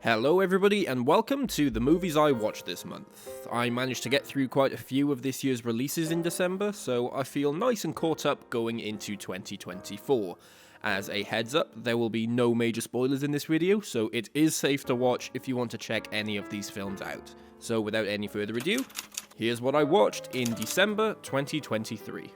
Hello everybody and welcome to the movies I watched this month. I managed to get through quite a few of this year's releases in December, so I feel nice and caught up going into 2024. As a heads up, there will be no major spoilers in this video, so it is safe to watch if you want to check any of these films out. So without any further ado, here's what I watched in December 2023.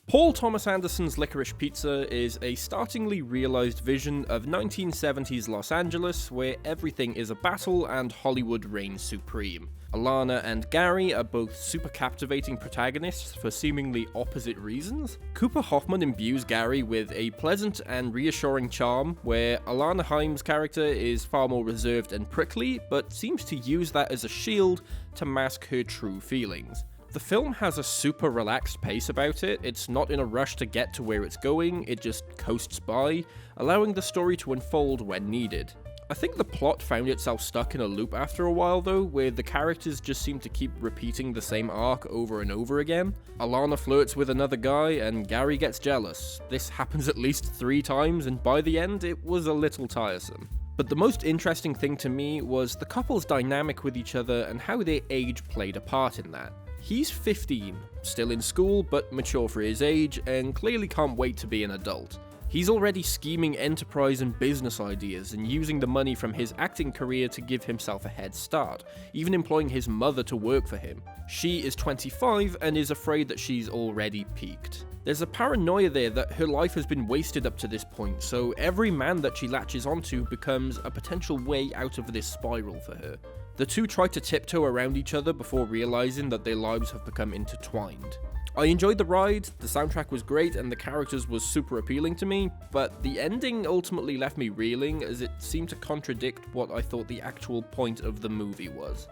Paul Thomas Anderson's Licorice Pizza is a startlingly realised vision of 1970s Los Angeles where everything is a battle and Hollywood reigns supreme. Alana and Gary are both super captivating protagonists for seemingly opposite reasons. Cooper Hoffman imbues Gary with a pleasant and reassuring charm, where Alana Haim's character is far more reserved and prickly, but seems to use that as a shield to mask her true feelings. The film has a super relaxed pace about it. It's not in a rush to get to where it's going, it just coasts by, allowing the story to unfold when needed. I think the plot found itself stuck in a loop after a while though, where the characters just seem to keep repeating the same arc over and over again. Alana flirts with another guy and Gary gets jealous. This happens at least 3 times and by the end it was a little tiresome. But the most interesting thing to me was the couple's dynamic with each other and how their age played a part in that. He's 15, still in school but mature for his age, and clearly can't wait to be an adult. He's already scheming enterprise and business ideas and using the money from his acting career to give himself a head start, even employing his mother to work for him. She is 25 and is afraid that she's already peaked. There's a paranoia there that her life has been wasted up to this point, so every man that she latches onto becomes a potential way out of this spiral for her. The two try to tiptoe around each other before realizing that their lives have become intertwined. I enjoyed the ride, the soundtrack was great, and the characters was super appealing to me, but the ending ultimately left me reeling as it seemed to contradict what I thought the actual point of the movie was.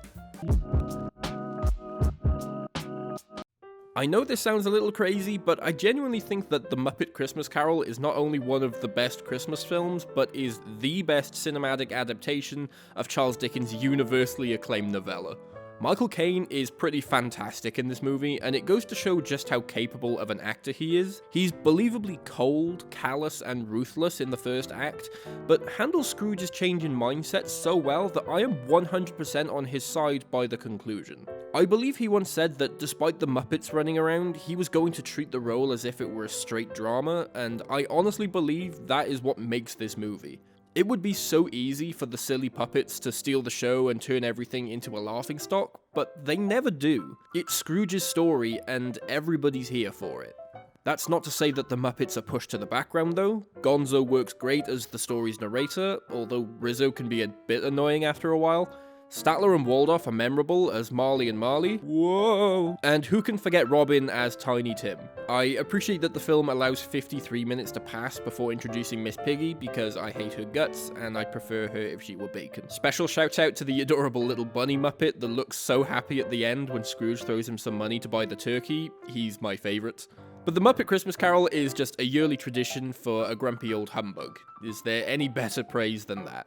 I know this sounds a little crazy, but I genuinely think that The Muppet Christmas Carol is not only one of the best Christmas films, but is the best cinematic adaptation of Charles Dickens' universally acclaimed novella. Michael Caine is pretty fantastic in this movie, and it goes to show just how capable of an actor he is. He's believably cold, callous, and ruthless in the first act, but handles Scrooge's change in mindset so well that I am 100% on his side by the conclusion. I believe he once said that despite the Muppets running around, he was going to treat the role as if it were a straight drama, and I honestly believe that is what makes this movie. It would be so easy for the silly puppets to steal the show and turn everything into a laughingstock, but they never do. It's Scrooge's story and everybody's here for it. That's not to say that the Muppets are pushed to the background though. Gonzo works great as the story's narrator, although Rizzo can be a bit annoying after a while. Statler and Waldorf are memorable as Marley and Marley. Whoa! And who can forget Robin as Tiny Tim? I appreciate that the film allows 53 minutes to pass before introducing Miss Piggy because I hate her guts and I'd prefer her if she were bacon. Special shout out to the adorable little bunny Muppet that looks so happy at the end when Scrooge throws him some money to buy the turkey. He's my favourite. But the Muppet Christmas Carol is just a yearly tradition for a grumpy old humbug. Is there any better praise than that?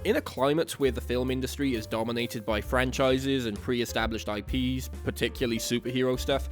In a climate where the film industry is dominated by franchises and pre-established IPs, particularly superhero stuff,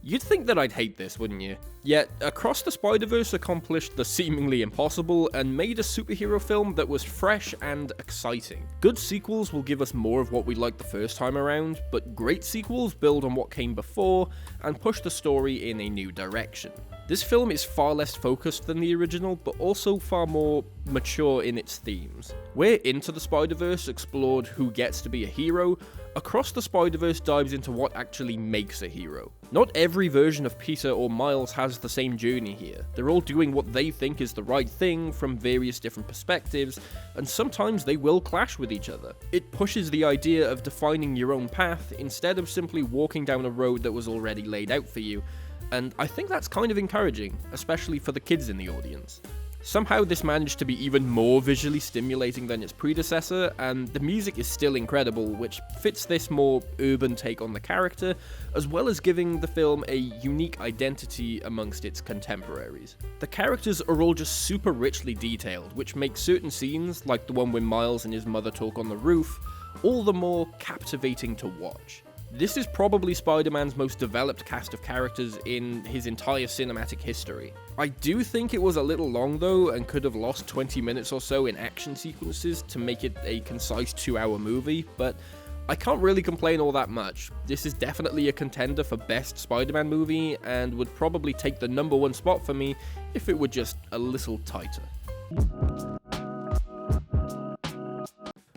you'd think that I'd hate this, wouldn't you? Yet, Across the Spider-Verse accomplished the seemingly impossible and made a superhero film that was fresh and exciting. Good sequels will give us more of what we liked the first time around, but great sequels build on what came before and push the story in a new direction. This film is far less focused than the original, but also far more mature in its themes. Where Into the Spider-Verse explored who gets to be a hero, Across the Spider-Verse dives into what actually makes a hero. Not every version of Peter or Miles has the same journey here. They're all doing what they think is the right thing from various different perspectives, and sometimes they will clash with each other. It pushes the idea of defining your own path instead of simply walking down a road that was already laid out for you, and I think that's kind of encouraging, especially for the kids in the audience. Somehow this managed to be even more visually stimulating than its predecessor, and the music is still incredible, which fits this more urban take on the character, as well as giving the film a unique identity amongst its contemporaries. The characters are all just super richly detailed, which makes certain scenes, like the one where Miles and his mother talk on the roof, all the more captivating to watch. This is probably Spider-Man's most developed cast of characters in his entire cinematic history. I do think it was a little long though, and could have lost 20 minutes or so in action sequences to make it a concise 2-hour movie, but I can't really complain all that much. This is definitely a contender for best Spider-Man movie, and would probably take the #1 spot for me if it were just a little tighter.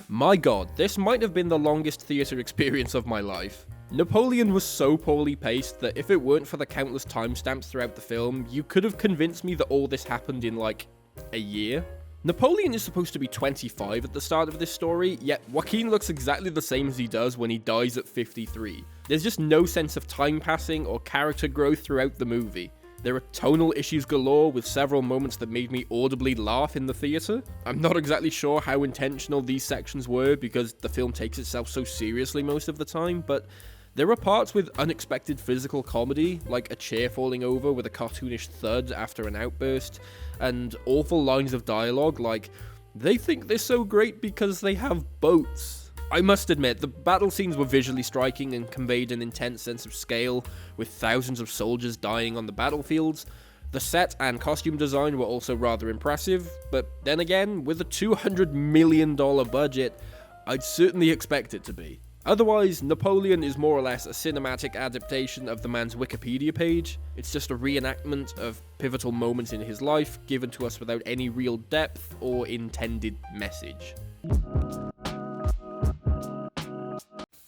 My god, this might have been the longest theatre experience of my life. Napoleon was so poorly paced that if it weren't for the countless timestamps throughout the film, you could have convinced me that all this happened in like a year. Napoleon is supposed to be 25 at the start of this story, yet Joaquin looks exactly the same as he does when he dies at 53. There's just no sense of time passing or character growth throughout the movie. There are tonal issues galore, with several moments that made me audibly laugh in the theatre. I'm not exactly sure how intentional these sections were, because the film takes itself so seriously most of the time, but there are parts with unexpected physical comedy, like a chair falling over with a cartoonish thud after an outburst, and awful lines of dialogue like, "They think they're so great because they have boats." I must admit, the battle scenes were visually striking and conveyed an intense sense of scale, with thousands of soldiers dying on the battlefields. The set and costume design were also rather impressive, but then again, with a $200 million budget, I'd certainly expect it to be. Otherwise, Napoleon is more or less a cinematic adaptation of the man's Wikipedia page. It's just a reenactment of pivotal moments in his life, given to us without any real depth or intended message.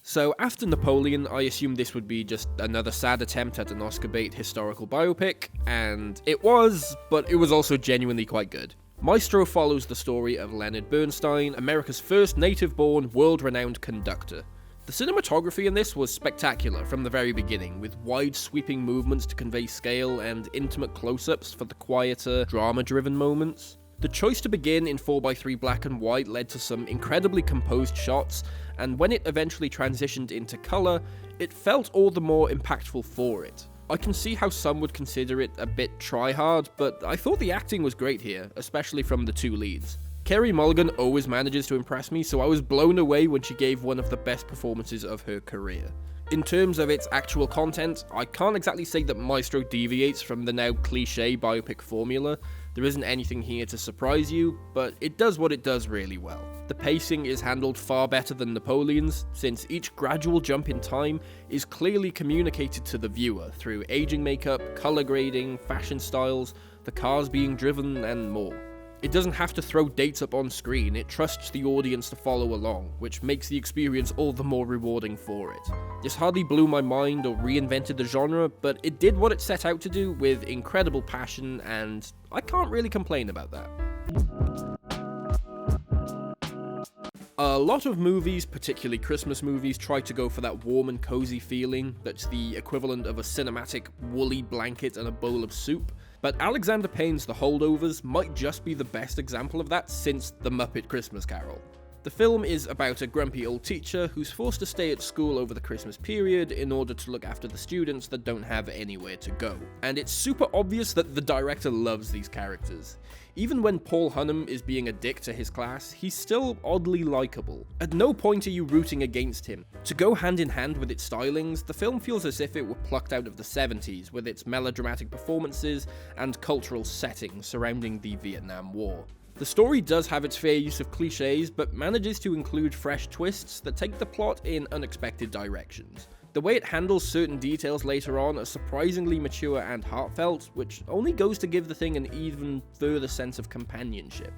So after Napoleon, I assumed this would be just another sad attempt at an Oscar bait historical biopic, and it was, but it was also genuinely quite good. Maestro follows the story of Leonard Bernstein, America's first native-born, world-renowned conductor. The cinematography in this was spectacular from the very beginning, with wide sweeping movements to convey scale and intimate close-ups for the quieter, drama-driven moments. The choice to begin in 4:3 black and white led to some incredibly composed shots, and when it eventually transitioned into colour, it felt all the more impactful for it. I can see how some would consider it a bit try-hard, but I thought the acting was great here, especially from the two leads. Carey Mulligan always manages to impress me, so I was blown away when she gave one of the best performances of her career. In terms of its actual content, I can't exactly say that Maestro deviates from the now cliché biopic formula. There isn't anything here to surprise you, but it does what it does really well. The pacing is handled far better than Napoleon's, since each gradual jump in time is clearly communicated to the viewer through aging makeup, colour grading, fashion styles, the cars being driven, and more. It doesn't have to throw dates up on screen, it trusts the audience to follow along, which makes the experience all the more rewarding for it. This hardly blew my mind or reinvented the genre, but it did what it set out to do with incredible passion, and I can't really complain about that. A lot of movies, particularly Christmas movies, try to go for that warm and cozy feeling that's the equivalent of a cinematic woolly blanket and a bowl of soup. But Alexander Payne's The Holdovers might just be the best example of that since The Muppet Christmas Carol. The film is about a grumpy old teacher who's forced to stay at school over the Christmas period in order to look after the students that don't have anywhere to go. And it's super obvious that the director loves these characters. Even when Paul Hunnam is being a dick to his class, he's still oddly likable. At no point are you rooting against him. To go hand in hand with its stylings, the film feels as if it were plucked out of the 70s, with its melodramatic performances and cultural setting surrounding the Vietnam War. The story does have its fair use of cliches, but manages to include fresh twists that take the plot in unexpected directions. The way it handles certain details later on are surprisingly mature and heartfelt, which only goes to give the thing an even further sense of companionship.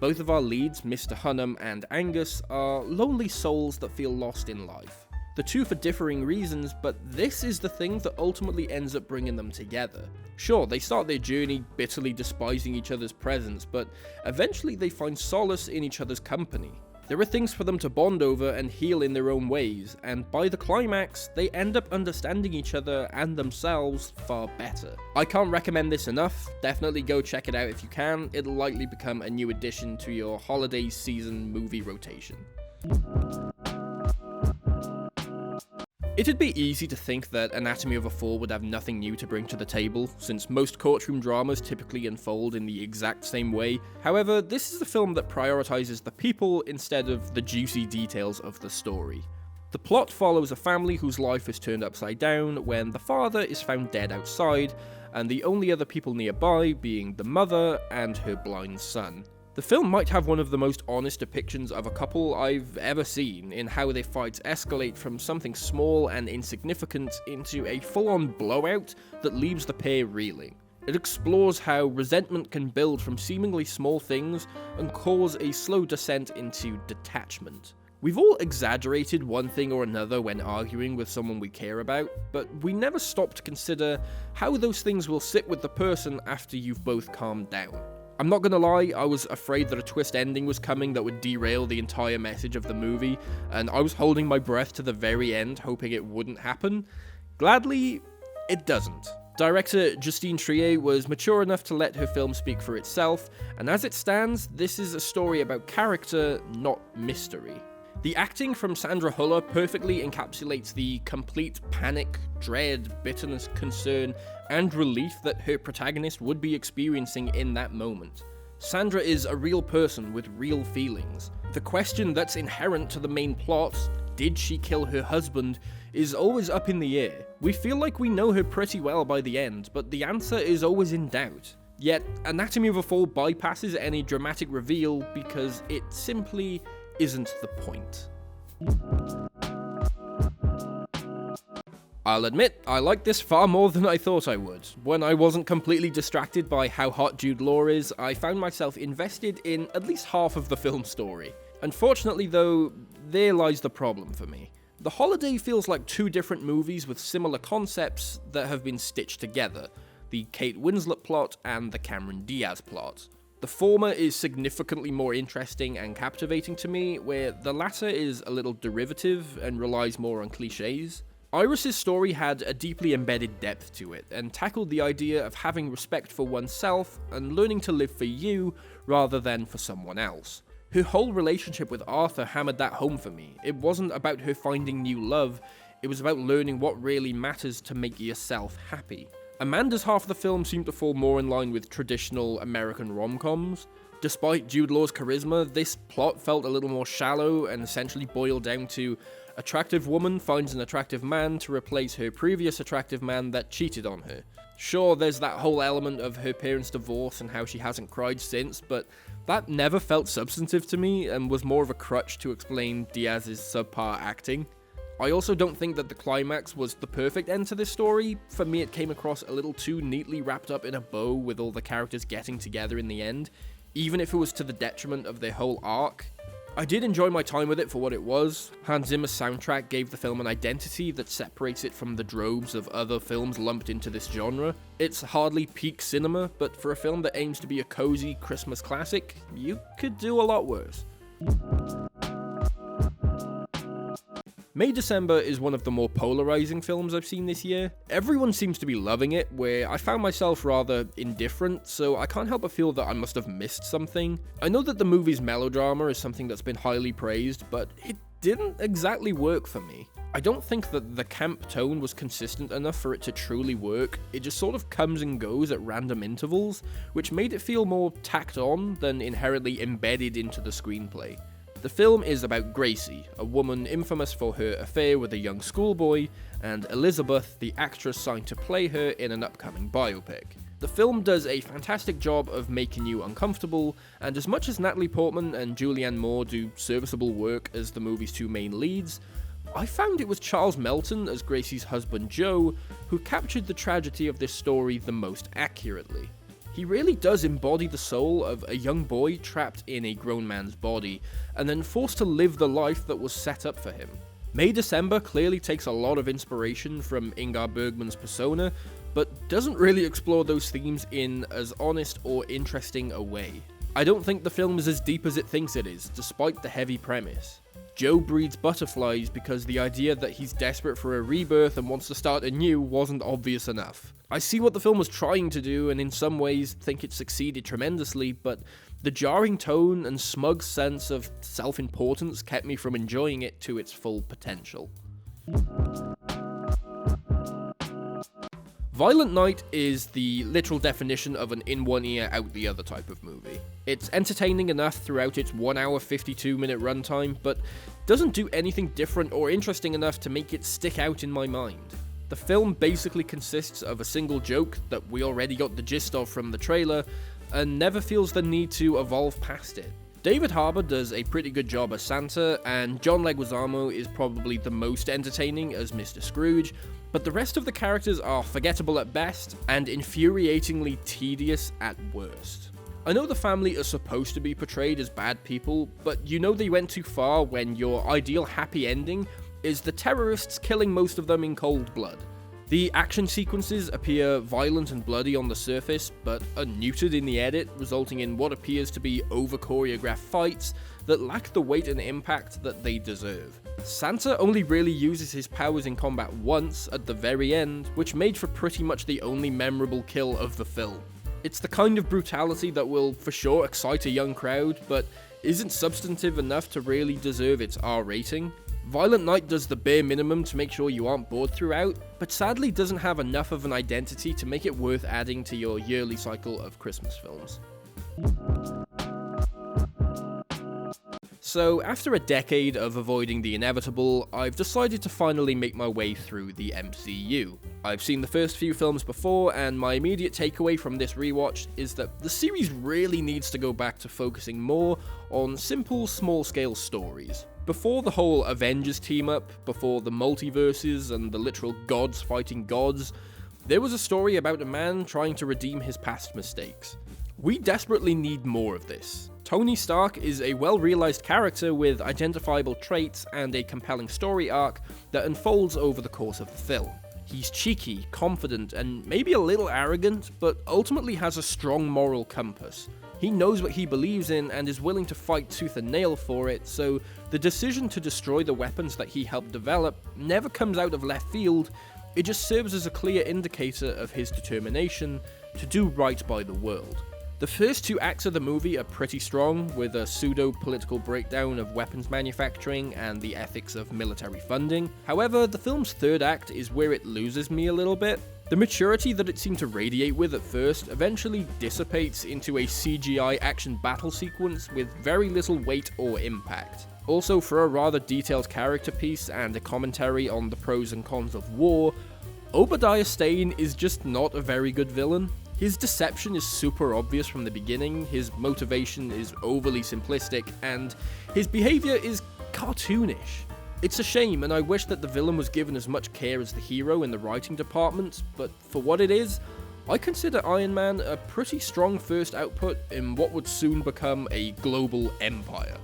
Both of our leads, Mr. Hunnam and Angus, are lonely souls that feel lost in life. The two for differing reasons, but this is the thing that ultimately ends up bringing them together. Sure, they start their journey bitterly despising each other's presence, but eventually they find solace in each other's company. There are things for them to bond over and heal in their own ways, and by the climax, they end up understanding each other and themselves far better. I can't recommend this enough. Definitely go check it out if you can. It'll likely become a new addition to your holiday season movie rotation. It'd be easy to think that Anatomy of a Fall would have nothing new to bring to the table, since most courtroom dramas typically unfold in the exact same way. However, this is a film that prioritizes the people instead of the juicy details of the story. The plot follows a family whose life is turned upside down when the father is found dead outside, and the only other people nearby being the mother and her blind son. The film might have one of the most honest depictions of a couple I've ever seen in how their fights escalate from something small and insignificant into a full-on blowout that leaves the pair reeling. It explores how resentment can build from seemingly small things and cause a slow descent into detachment. We've all exaggerated one thing or another when arguing with someone we care about, but we never stop to consider how those things will sit with the person after you've both calmed down. I'm not gonna lie, I was afraid that a twist ending was coming that would derail the entire message of the movie, and I was holding my breath to the very end, hoping it wouldn't happen. Gladly, it doesn't. Director Justine Triet was mature enough to let her film speak for itself, and as it stands, this is a story about character, not mystery. The acting from Sandra Huller perfectly encapsulates the complete panic, dread, bitterness, concern, and relief that her protagonist would be experiencing in that moment. Sandra is a real person with real feelings. The question that's inherent to the main plot, did she kill her husband, is always up in the air. We feel like we know her pretty well by the end, but the answer is always in doubt. Yet, Anatomy of a Fall bypasses any dramatic reveal because it simply isn't the point. I'll admit, I liked this far more than I thought I would. When I wasn't completely distracted by how hot Jude Law is, I found myself invested in at least half of the film's story. Unfortunately though, there lies the problem for me. The Holiday feels like two different movies with similar concepts that have been stitched together, the Kate Winslet plot and the Cameron Diaz plot. The former is significantly more interesting and captivating to me, where the latter is a little derivative and relies more on cliches. Iris's story had a deeply embedded depth to it, and tackled the idea of having respect for oneself and learning to live for you rather than for someone else. Her whole relationship with Arthur hammered that home for me. It wasn't about her finding new love, it was about learning what really matters to make yourself happy. Amanda's half of the film seemed to fall more in line with traditional American rom-coms. Despite Jude Law's charisma, this plot felt a little more shallow and essentially boiled down to attractive woman finds an attractive man to replace her previous attractive man that cheated on her. Sure, there's that whole element of her parents' divorce and how she hasn't cried since, but that never felt substantive to me and was more of a crutch to explain Diaz's subpar acting. I also don't think that the climax was the perfect end to this story. For me, it came across a little too neatly wrapped up in a bow with all the characters getting together in the end, even if it was to the detriment of their whole arc. I did enjoy my time with it for what it was. Hans Zimmer's soundtrack gave the film an identity that separates it from the droves of other films lumped into this genre. It's hardly peak cinema, but for a film that aims to be a cozy Christmas classic, you could do a lot worse. May December is one of the more polarizing films I've seen this year. Everyone seems to be loving it, where I found myself rather indifferent, so I can't help but feel that I must have missed something. I know that the movie's melodrama is something that's been highly praised, but it didn't exactly work for me. I don't think that the camp tone was consistent enough for it to truly work. It just sort of comes and goes at random intervals, which made it feel more tacked on than inherently embedded into the screenplay. The film is about Gracie, a woman infamous for her affair with a young schoolboy, and Elizabeth, the actress signed to play her in an upcoming biopic. The film does a fantastic job of making you uncomfortable, and as much as Natalie Portman and Julianne Moore do serviceable work as the movie's two main leads, I found it was Charles Melton as Gracie's husband Joe who captured the tragedy of this story the most accurately. He really does embody the soul of a young boy trapped in a grown man's body, and then forced to live the life that was set up for him. May December clearly takes a lot of inspiration from Ingmar Bergman's Persona, but doesn't really explore those themes in as honest or interesting a way. I don't think the film is as deep as it thinks it is, despite the heavy premise. Joe breeds butterflies because the idea that he's desperate for a rebirth and wants to start anew wasn't obvious enough. I see what the film was trying to do, and in some ways think it succeeded tremendously, but the jarring tone and smug sense of self-importance kept me from enjoying it to its full potential. Violent Night is the literal definition of an in one ear, out the other type of movie. It's entertaining enough throughout its 1 hour 52 minute runtime, but doesn't do anything different or interesting enough to make it stick out in my mind. The film basically consists of a single joke that we already got the gist of from the trailer, and never feels the need to evolve past it. David Harbour does a pretty good job as Santa, and John Leguizamo is probably the most entertaining as Mr. Scrooge, but the rest of the characters are forgettable at best, and infuriatingly tedious at worst. I know the family are supposed to be portrayed as bad people, but you know they went too far when your ideal happy ending is the terrorists killing most of them in cold blood. The action sequences appear violent and bloody on the surface, but are neutered in the edit, resulting in what appears to be over-choreographed fights that lack the weight and impact that they deserve. Santa only really uses his powers in combat once, at the very end, which made for pretty much the only memorable kill of the film. It's the kind of brutality that will for sure excite a young crowd, but isn't substantive enough to really deserve its R rating. Violent Night does the bare minimum to make sure you aren't bored throughout, but sadly doesn't have enough of an identity to make it worth adding to your yearly cycle of Christmas films. So, after a decade of avoiding the inevitable, I've decided to finally make my way through the MCU. I've seen the first few films before, and my immediate takeaway from this rewatch is that the series really needs to go back to focusing more on simple, small-scale stories. Before the whole Avengers team-up, before the multiverses and the literal gods fighting gods, there was a story about a man trying to redeem his past mistakes. We desperately need more of this. Tony Stark is a well-realized character with identifiable traits and a compelling story arc that unfolds over the course of the film. He's cheeky, confident, and maybe a little arrogant, but ultimately has a strong moral compass. He knows what he believes in and is willing to fight tooth and nail for it, so the decision to destroy the weapons that he helped develop never comes out of left field. It just serves as a clear indicator of his determination to do right by the world. The first two acts of the movie are pretty strong, with a pseudo-political breakdown of weapons manufacturing and the ethics of military funding. However, the film's third act is where it loses me a little bit. The maturity that it seemed to radiate with at first eventually dissipates into a CGI action battle sequence with very little weight or impact. Also, for a rather detailed character piece and a commentary on the pros and cons of war, Obadiah Stane is just not a very good villain. His deception is super obvious from the beginning, his motivation is overly simplistic, and his behavior is cartoonish. It's a shame, and I wish that the villain was given as much care as the hero in the writing department, but for what it is, I consider Iron Man a pretty strong first output in what would soon become a global empire.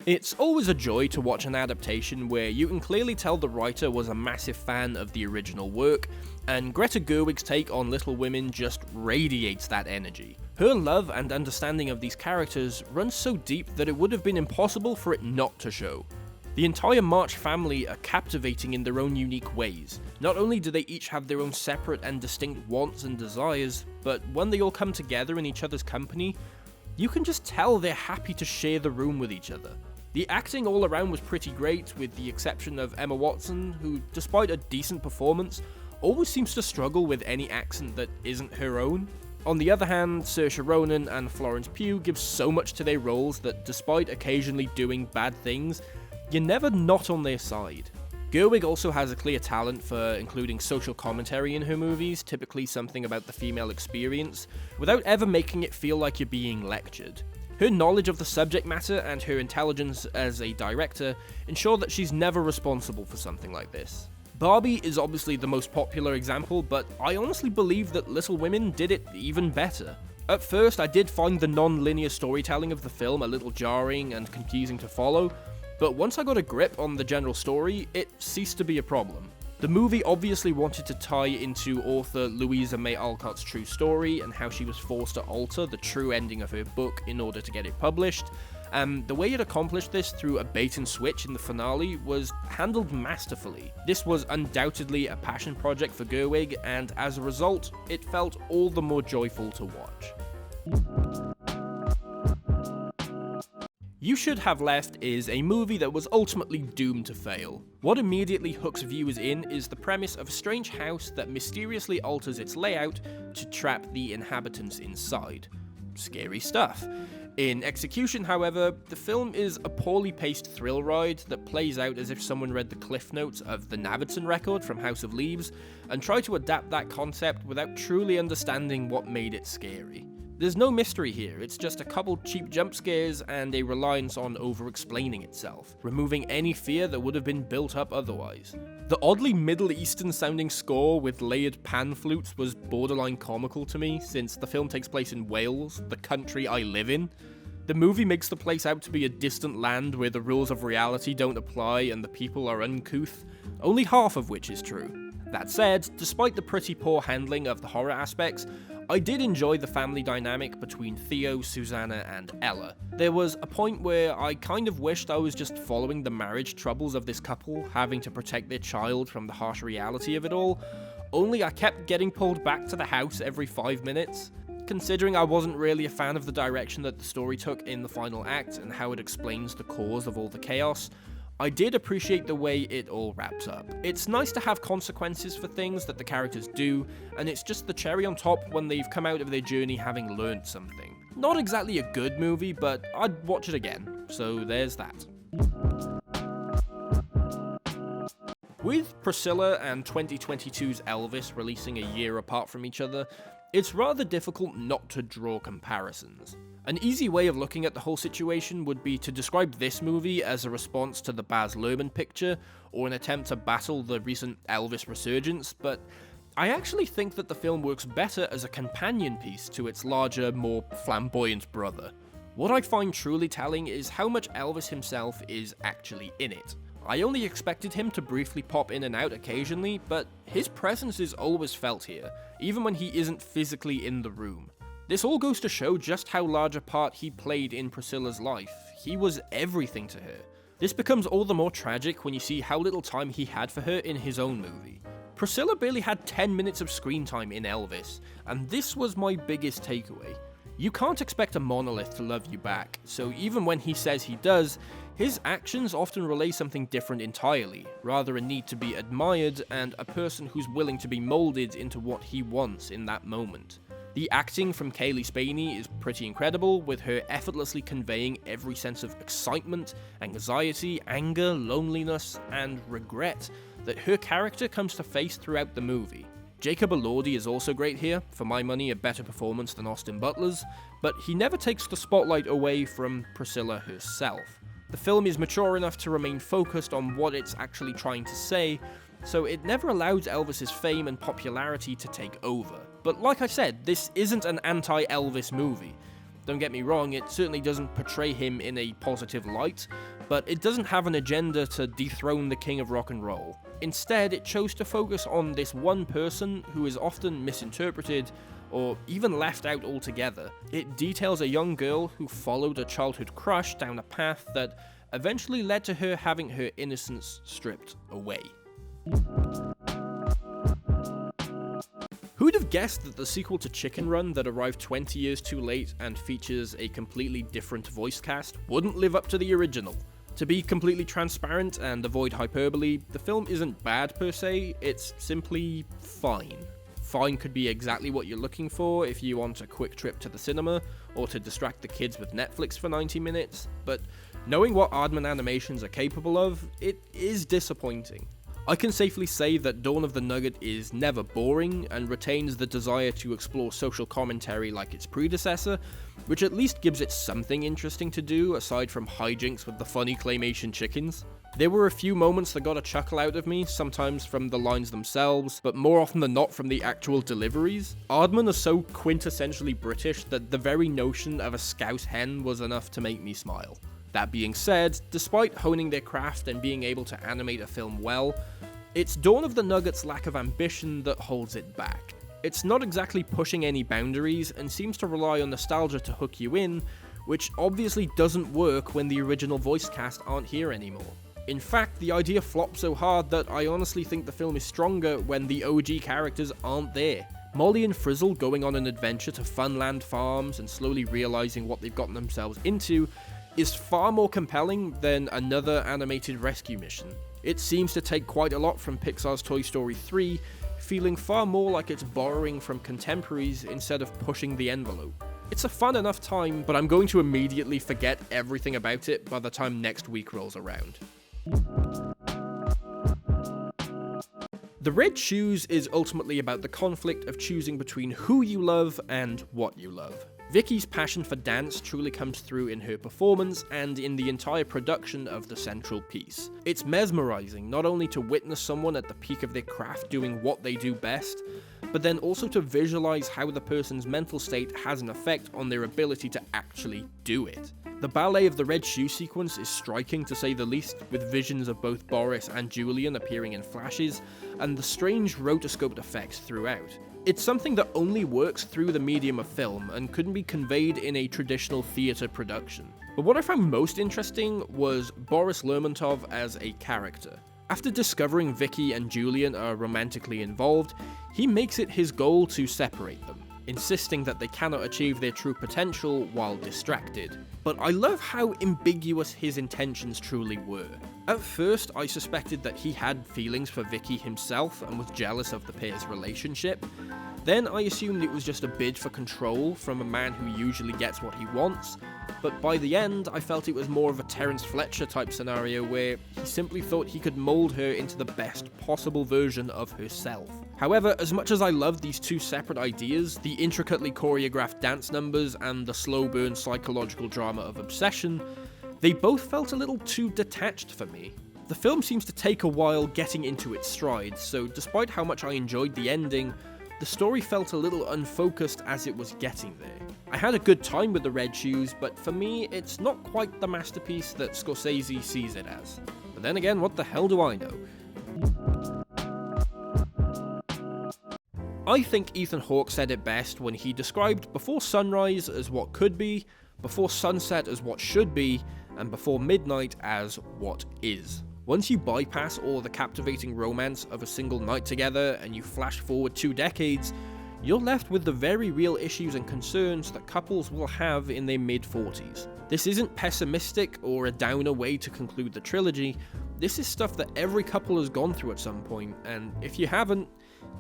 It's always a joy to watch an adaptation where you can clearly tell the writer was a massive fan of the original work, and Greta Gerwig's take on Little Women just radiates that energy. Her love and understanding of these characters runs so deep that it would have been impossible for it not to show. The entire March family are captivating in their own unique ways. Not only do they each have their own separate and distinct wants and desires, but when they all come together in each other's company, you can just tell they're happy to share the room with each other. The acting all around was pretty great, with the exception of Emma Watson, who, despite a decent performance, always seems to struggle with any accent that isn't her own. On the other hand, Saoirse Ronan and Florence Pugh give so much to their roles that despite occasionally doing bad things, you're never not on their side. Gerwig also has a clear talent for including social commentary in her movies, typically something about the female experience, without ever making it feel like you're being lectured. Her knowledge of the subject matter and her intelligence as a director ensure that she's never responsible for something like this. Barbie is obviously the most popular example, but I honestly believe that Little Women did it even better. At first, I did find the non-linear storytelling of the film a little jarring and confusing to follow, but once I got a grip on the general story, it ceased to be a problem. The movie obviously wanted to tie into author Louisa May Alcott's true story and how she was forced to alter the true ending of her book in order to get it published. The way it accomplished this through a bait and switch in the finale was handled masterfully. This was undoubtedly a passion project for Gerwig, and as a result, it felt all the more joyful to watch. You Should Have Left is a movie that was ultimately doomed to fail. What immediately hooks viewers in is the premise of a strange house that mysteriously alters its layout to trap the inhabitants inside. Scary stuff. In execution, however, the film is a poorly paced thrill ride that plays out as if someone read the cliff notes of the Navidson record from House of Leaves and tried to adapt that concept without truly understanding what made it scary. There's no mystery here, it's just a couple cheap jump scares and a reliance on over-explaining itself, removing any fear that would have been built up otherwise. The oddly Middle Eastern sounding score with layered pan flutes was borderline comical to me, since the film takes place in Wales, the country I live in. The movie makes the place out to be a distant land where the rules of reality don't apply and the people are uncouth, only half of which is true. That said, despite the pretty poor handling of the horror aspects, I did enjoy the family dynamic between Theo, Susanna, and Ella. There was a point where I kind of wished I was just following the marriage troubles of this couple, having to protect their child from the harsh reality of it all, only I kept getting pulled back to the house every 5 minutes. Considering I wasn't really a fan of the direction that the story took in the final act and how it explains the cause of all the chaos, I did appreciate the way it all wraps up. It's nice to have consequences for things that the characters do, and it's just the cherry on top when they've come out of their journey having learned something. Not exactly a good movie, but I'd watch it again, so there's that. With Priscilla and 2022's Elvis releasing a year apart from each other, it's rather difficult not to draw comparisons. An easy way of looking at the whole situation would be to describe this movie as a response to the Baz Luhrmann picture, or an attempt to battle the recent Elvis resurgence, but I actually think that the film works better as a companion piece to its larger, more flamboyant brother. What I find truly telling is how much Elvis himself is actually in it. I only expected him to briefly pop in and out occasionally, but his presence is always felt here, even when he isn't physically in the room. This all goes to show just how large a part he played in Priscilla's life. He was everything to her. This becomes all the more tragic when you see how little time he had for her in his own movie. Priscilla barely had 10 minutes of screen time in Elvis, and this was my biggest takeaway. You can't expect a monolith to love you back, so even when he says he does, his actions often relay something different entirely, rather a need to be admired and a person who's willing to be molded into what he wants in that moment. The acting from Kaylee Spaney is pretty incredible, with her effortlessly conveying every sense of excitement, anxiety, anger, loneliness, and regret that her character comes to face throughout the movie. Jacob Elordi is also great here, for my money a better performance than Austin Butler's, but he never takes the spotlight away from Priscilla herself. The film is mature enough to remain focused on what it's actually trying to say, so it never allows Elvis's fame and popularity to take over. But like I said, this isn't an anti-Elvis movie. Don't get me wrong, it certainly doesn't portray him in a positive light, but it doesn't have an agenda to dethrone the king of rock and roll. Instead, it chose to focus on this one person who is often misinterpreted or even left out altogether. It details a young girl who followed a childhood crush down a path that eventually led to her having her innocence stripped away. Who'd have guessed that the sequel to Chicken Run that arrived 20 years too late and features a completely different voice cast wouldn't live up to the original? To be completely transparent and avoid hyperbole, the film isn't bad per se, it's simply fine. Fine could be exactly what you're looking for if you want a quick trip to the cinema, or to distract the kids with Netflix for 90 minutes, but knowing what Aardman Animations are capable of, it is disappointing. I can safely say that Dawn of the Nugget is never boring and retains the desire to explore social commentary like its predecessor, which at least gives it something interesting to do aside from hijinks with the funny claymation chickens. There were a few moments that got a chuckle out of me, sometimes from the lines themselves, but more often than not from the actual deliveries. Aardman is so quintessentially British that the very notion of a scouse hen was enough to make me smile. That being said, despite honing their craft and being able to animate a film well, it's Dawn of the Nugget's lack of ambition that holds it back. It's not exactly pushing any boundaries and seems to rely on nostalgia to hook you in, which obviously doesn't work when the original voice cast aren't here anymore. In fact, the idea flopped so hard that I honestly think the film is stronger when the OG characters aren't there. Molly and Frizzle going on an adventure to Funland Farms and slowly realizing what they've gotten themselves into is far more compelling than another animated rescue mission. It seems to take quite a lot from Pixar's Toy Story 3, feeling far more like it's borrowing from contemporaries instead of pushing the envelope. It's a fun enough time, but I'm going to immediately forget everything about it by the time next week rolls around. The Red Shoes is ultimately about the conflict of choosing between who you love and what you love. Vicky's passion for dance truly comes through in her performance and in the entire production of the central piece. It's mesmerizing not only to witness someone at the peak of their craft doing what they do best, but then also to visualize how the person's mental state has an effect on their ability to actually do it. The ballet of the Red Shoe sequence is striking to say the least, with visions of both Boris and Julian appearing in flashes, and the strange rotoscoped effects throughout. It's something that only works through the medium of film and couldn't be conveyed in a traditional theatre production. But what I found most interesting was Boris Lermontov as a character. After discovering Vicky and Julian are romantically involved, he makes it his goal to separate them, insisting that they cannot achieve their true potential while distracted. But I love how ambiguous his intentions truly were. At first, I suspected that he had feelings for Vicky himself and was jealous of the pair's relationship. Then I assumed it was just a bid for control from a man who usually gets what he wants, but by the end I felt it was more of a Terence Fletcher type scenario where he simply thought he could mold her into the best possible version of herself. However, as much as I love these two separate ideas, the intricately choreographed dance numbers and the slow burn psychological drama of obsession, they both felt a little too detached for me. The film seems to take a while getting into its stride, so despite how much I enjoyed the ending, the story felt a little unfocused as it was getting there. I had a good time with the Red Shoes, but for me, it's not quite the masterpiece that Scorsese sees it as. But then again, what the hell do I know? I think Ethan Hawke said it best when he described Before Sunrise as what could be, Before Sunset as what should be, and Before Midnight as what is. Once you bypass all the captivating romance of a single night together and you flash forward 2 decades, you're left with the very real issues and concerns that couples will have in their mid-40s. This isn't pessimistic or a downer way to conclude the trilogy. This is stuff that every couple has gone through at some point, and if you haven't,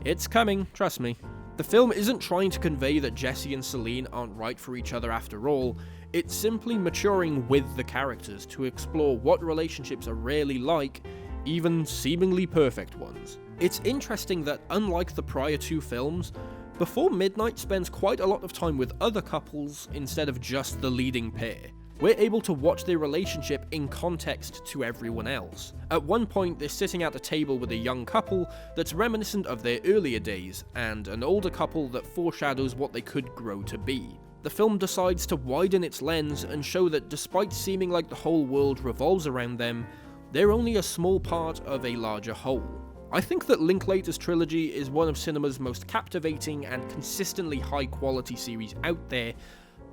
it's coming, trust me. The film isn't trying to convey that Jesse and Celine aren't right for each other after all. It's simply maturing with the characters to explore what relationships are really like, even seemingly perfect ones. It's interesting that, unlike the prior 2 films, Before Midnight spends quite a lot of time with other couples instead of just the leading pair. We're able to watch their relationship in context to everyone else. At one point, they're sitting at a table with a young couple that's reminiscent of their earlier days, and an older couple that foreshadows what they could grow to be. The film decides to widen its lens and show that despite seeming like the whole world revolves around them, they're only a small part of a larger whole. I think that Linklater's trilogy is one of cinema's most captivating and consistently high-quality series out there,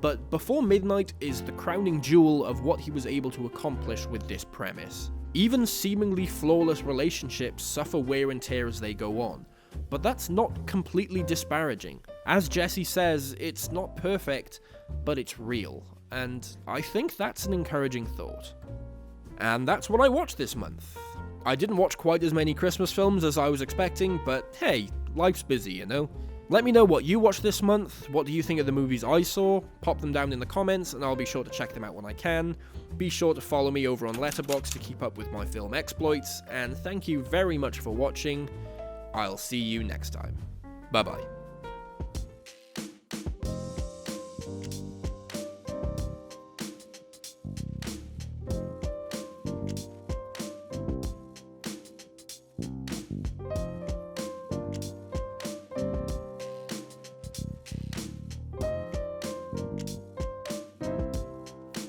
but Before Midnight is the crowning jewel of what he was able to accomplish with this premise. Even seemingly flawless relationships suffer wear and tear as they go on, but that's not completely disparaging. As Jesse says, it's not perfect, but it's real, and I think that's an encouraging thought. And that's what I watched this month. I didn't watch quite as many Christmas films as I was expecting, but hey, life's busy, you know? Let me know what you watched this month, what do you think of the movies I saw, pop them down in the comments and I'll be sure to check them out when I can. Be sure to follow me over on Letterboxd to keep up with my film exploits, and thank you very much for watching. I'll see you next time. Bye bye.